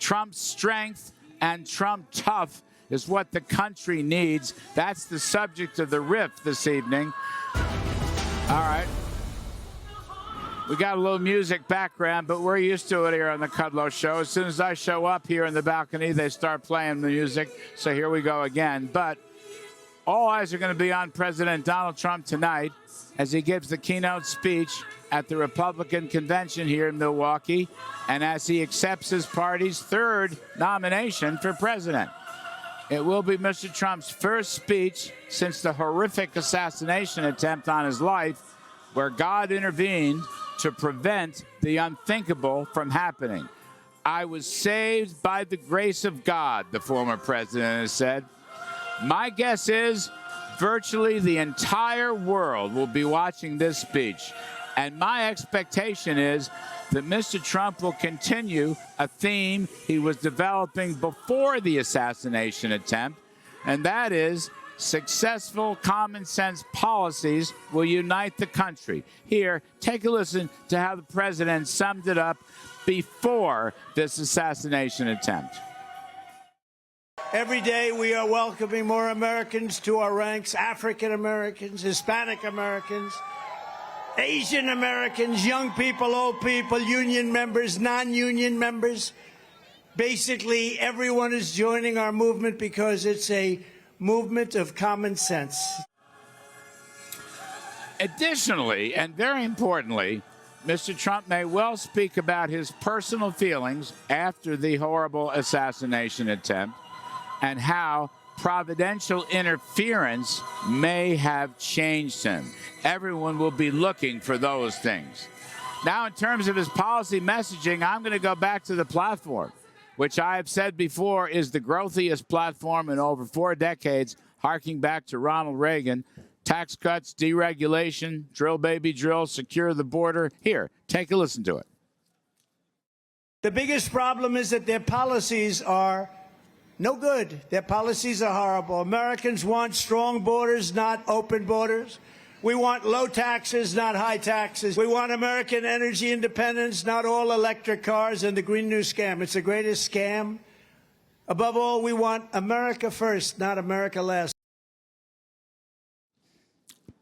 Trump strength and Trump tough is what the country needs. That's the subject of the riff this evening. All right. We got a little music background, but we're used to it here on the Kudlow Show. As soon as I show up here in the balcony, they start playing the music. So here we go again. But all eyes are going to be on President Donald Trump tonight as he gives the keynote speech at the Republican convention here in Milwaukee and as he accepts his party's third nomination for president. It will be Mr. Trump's first speech since the horrific assassination attempt on his life, where God intervened to prevent the unthinkable from happening. I was saved by the grace of God, the former president has said. My guess is virtually the entire world will be watching this speech. And my expectation is that Mr. Trump will continue a theme he was developing before the assassination attempt, and that is successful common sense policies will unite the country. Here, take a listen to how the president summed it up before this assassination attempt. Every day we are welcoming more Americans to our ranks, African Americans, Hispanic Americans, Asian Americans, young people, old people, union members, non-union members. Basically, everyone is joining our movement because it's a movement of common sense. Additionally, and very importantly, Mr. Trump may well speak about his personal feelings after the horrible assassination attempt and how providential interference may have changed him. Everyone will be looking for those things. Now, in terms of his policy messaging, I'm going to go back to the platform, which I have said before is the growthiest platform in over 4 decades, harking back to Ronald Reagan. Tax cuts, deregulation, drill, baby, drill, secure the border. Here, take a listen to it. The biggest problem is that their policies are no good. Their policies are horrible. Americans want strong borders, not open borders. We want low taxes, not high taxes. We want American energy independence, not all electric cars and the Green New Scam. It's the greatest scam. Above all, we want America first, not America last.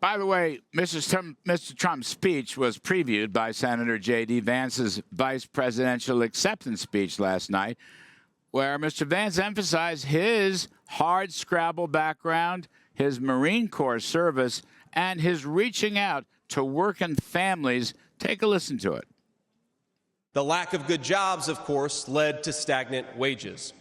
By the way, Mr. Trump's speech was previewed by Senator J.D. Vance's vice presidential acceptance speech last night, where Mr. Vance emphasized his hard-scrabble background, his Marine Corps service, and his reaching out to working families. Take a listen to it. The lack of good jobs, of course, led to stagnant wages.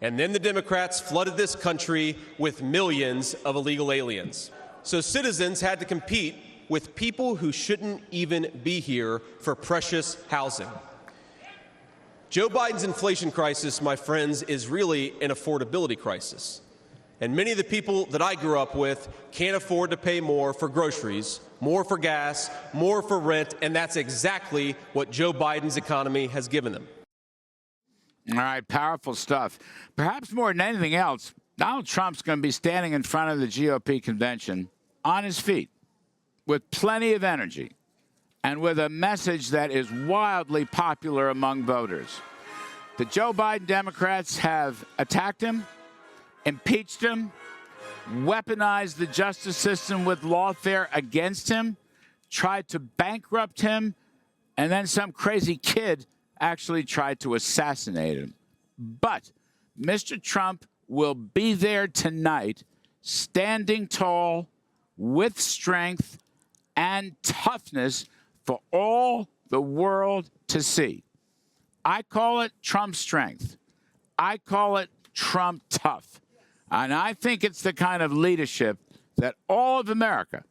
And then the Democrats flooded this country with millions of illegal aliens. So citizens had to compete with people who shouldn't even be here for precious housing. Joe Biden's inflation crisis, my friends, is really an affordability crisis. And many of the people that I grew up with can't afford to pay more for groceries, more for gas, more for rent, and that's exactly what Joe Biden's economy has given them. All right, powerful stuff. Perhaps more than anything else, Donald Trump's going to be standing in front of the GOP convention on his feet with plenty of energy and with a message that is wildly popular among voters. The Joe Biden Democrats have attacked him, impeached him, weaponized the justice system with lawfare against him, tried to bankrupt him, and then some crazy kid actually tried to assassinate him. But Mr. Trump will be there tonight, standing tall, with strength and toughness for all the world to see. I call it Trump strength. I call it Trump tough. And I think it's the kind of leadership that all of America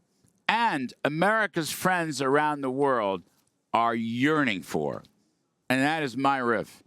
and America's friends around the world are yearning for. And that is my riff.